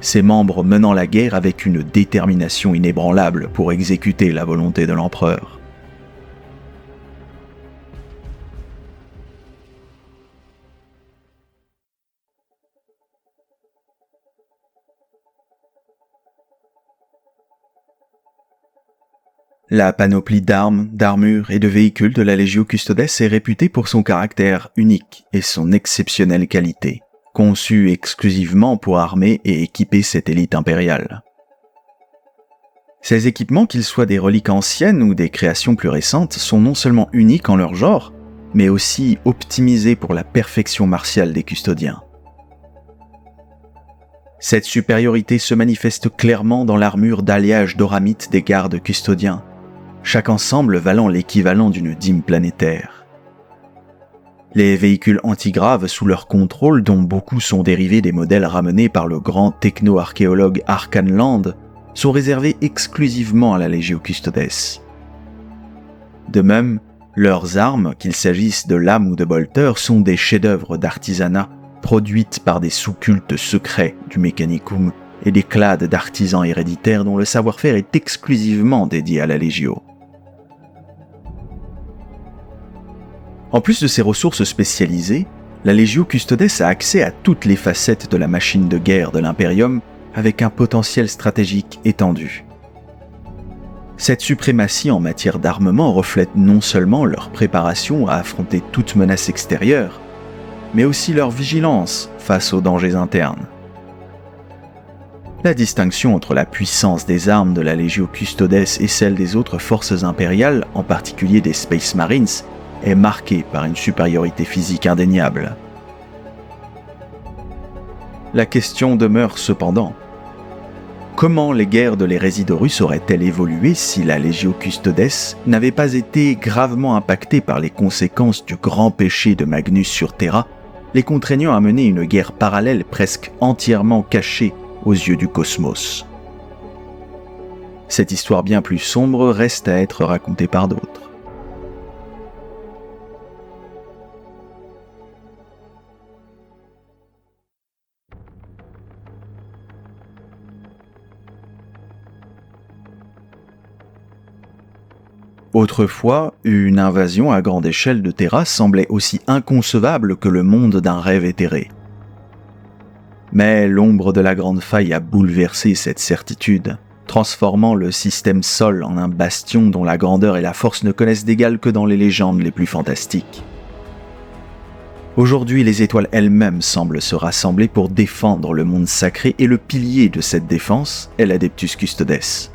Ses membres menant la guerre avec une détermination inébranlable pour exécuter la volonté de l'empereur. La panoplie d'armes, d'armures et de véhicules de la Legio Custodes est réputée pour son caractère unique et son exceptionnelle qualité, conçue exclusivement pour armer et équiper cette élite impériale. Ces équipements, qu'ils soient des reliques anciennes ou des créations plus récentes, sont non seulement uniques en leur genre, mais aussi optimisés pour la perfection martiale des custodiens. Cette supériorité se manifeste clairement dans l'armure d'alliage doramite des gardes custodiens, chaque ensemble valant l'équivalent d'une dîme planétaire. Les véhicules antigraves sous leur contrôle, dont beaucoup sont dérivés des modèles ramenés par le grand techno-archéologue Arkan Land, sont réservés exclusivement à la Legio Custodes. De même, leurs armes, qu'il s'agisse de lames ou de bolters, sont des chefs-d'œuvre d'artisanat produites par des sous-cultes secrets du Mechanicum et des clades d'artisans héréditaires dont le savoir-faire est exclusivement dédié à la Legio. En plus de ses ressources spécialisées, la Legio Custodes a accès à toutes les facettes de la machine de guerre de l'Imperium avec un potentiel stratégique étendu. Cette suprématie en matière d'armement reflète non seulement leur préparation à affronter toute menace extérieure, mais aussi leur vigilance face aux dangers internes. La distinction entre la puissance des armes de la Legio Custodes et celle des autres forces impériales, en particulier des Space Marines, est marquée par une supériorité physique indéniable. La question demeure cependant: comment les guerres de l'hérésie d'Horus auraient-elles évolué si la Legio Custodes n'avait pas été gravement impactée par les conséquences du grand péché de Magnus sur Terra, les contraignant à mener une guerre parallèle presque entièrement cachée aux yeux du cosmos? Cette histoire bien plus sombre reste à être racontée par d'autres. Autrefois, une invasion à grande échelle de Terra semblait aussi inconcevable que le monde d'un rêve éthéré. Mais l'ombre de la Grande Faille a bouleversé cette certitude, transformant le système Sol en un bastion dont la grandeur et la force ne connaissent d'égal que dans les légendes les plus fantastiques. Aujourd'hui, les étoiles elles-mêmes semblent se rassembler pour défendre le monde sacré et le pilier de cette défense est l'Adeptus Custodes.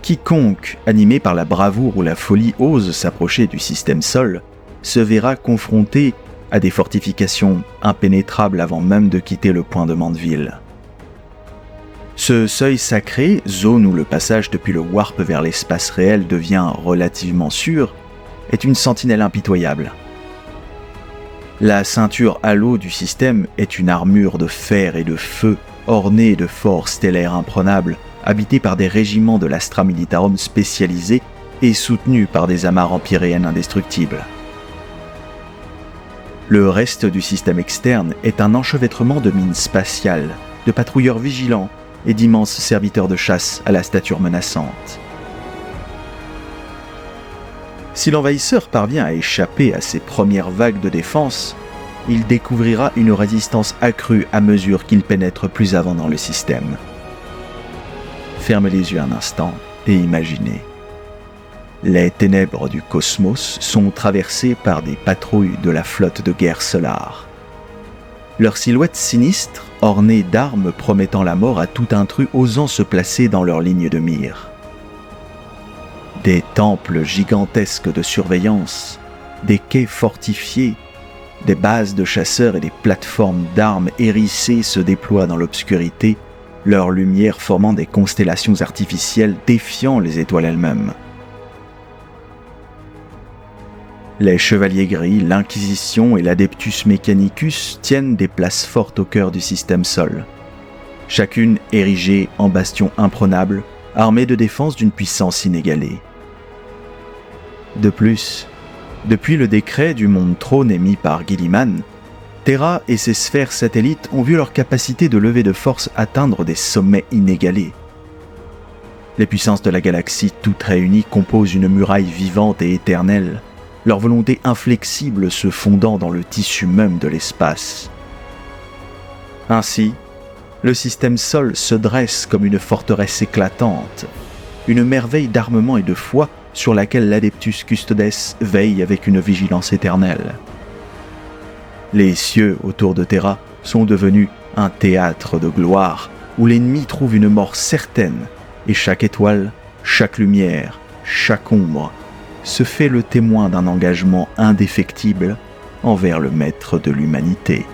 Quiconque, animé par la bravoure ou la folie, ose s'approcher du système Sol, se verra confronté à des fortifications impénétrables avant même de quitter le point de Mandeville. Ce seuil sacré, zone où le passage depuis le warp vers l'espace réel devient relativement sûr, est une sentinelle impitoyable. La ceinture halo du système est une armure de fer et de feu, ornée de forts stellaires imprenables, habitée par des régiments de l'Astra Militarum spécialisés et soutenus par des amarres empyréennes indestructibles. Le reste du système externe est un enchevêtrement de mines spatiales, de patrouilleurs vigilants et d'immenses serviteurs de chasse à la stature menaçante. Si l'envahisseur parvient à échapper à ses premières vagues de défense, il découvrira une résistance accrue à mesure qu'il pénètre plus avant dans le système. Fermez les yeux un instant et imaginez. Les ténèbres du cosmos sont traversées par des patrouilles de la flotte de guerre solaire. Leurs silhouettes sinistres, ornées d'armes promettant la mort à tout intrus osant se placer dans leur ligne de mire. Des temples gigantesques de surveillance, des quais fortifiés, des bases de chasseurs et des plateformes d'armes hérissées se déploient dans l'obscurité, leur lumière formant des constellations artificielles défiant les étoiles elles-mêmes. Les Chevaliers Gris, l'Inquisition et l'Adeptus Mechanicus tiennent des places fortes au cœur du système Sol, chacune érigée en bastion imprenable, armée de défense d'une puissance inégalée. De plus, depuis le décret du monde trône émis par Guilliman, Terra et ses sphères satellites ont vu leur capacité de levée de force atteindre des sommets inégalés. Les puissances de la galaxie toutes réunies composent une muraille vivante et éternelle, leur volonté inflexible se fondant dans le tissu même de l'espace. Ainsi, le système Sol se dresse comme une forteresse éclatante, une merveille d'armement et de foi sur laquelle l'Adeptus Custodes veille avec une vigilance éternelle. Les cieux autour de Terra sont devenus un théâtre de gloire où l'ennemi trouve une mort certaine et chaque étoile, chaque lumière, chaque ombre se fait le témoin d'un engagement indéfectible envers le maître de l'humanité.